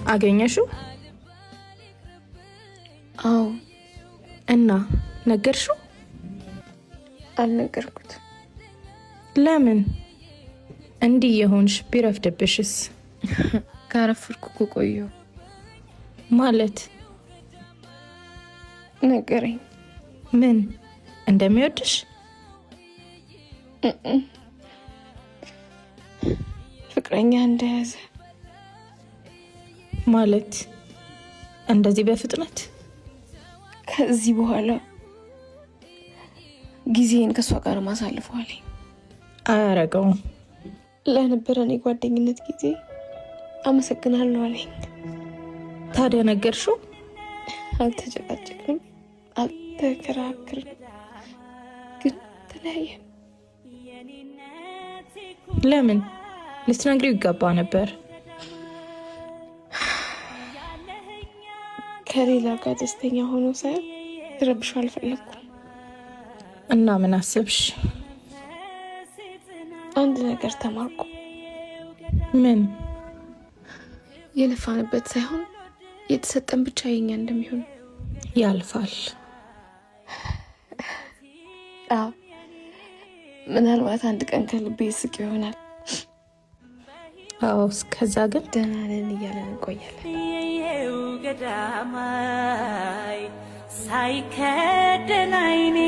አገኘሽው? አዎ። እና ነገርሽው? አልነገርኩት። ለምን? እንዲህ የሆንሽ ቢረፍድብሽስ? ካረፍርኩ ቆየሁ። ማለት ነገረኝ። ምን እንደሚወድሽ? ፍቅረኛ እንደያዘ። ማለት እንደዚህ በፍጥነት? ከዚህ በኋላ ጊዜን ከሷ ጋር ማሳልፈዋል። አያረገውም። ለነበረን የጓደኝነት ጊዜ አመሰግናለሁ አለኝ። ታዲያ ነገርሽው? አልተጨቃጨቅንም፣ አልተከራከርንም፣ ግን ተለያየን። ለምን? ልትነግሪው ይገባ ነበር። ከሌላ ጋር ደስተኛ ሆኖ ሳይ ረብሻው አልፈለኩም። እና ምን አሰብሽ? አንድ ነገር ተማርኩ። ምን? የለፋንበት ሳይሆን የተሰጠን ብቻ የኛ እንደሚሆን። ያልፋል። አዎ፣ ምናልባት አንድ ቀን ከልቤ ስቅ ይሆናል። አዎ፣ እስከዛ ግን ደህና ነን እያለን እንቆያለን። ገዳማይ ሳይከደን አይኔ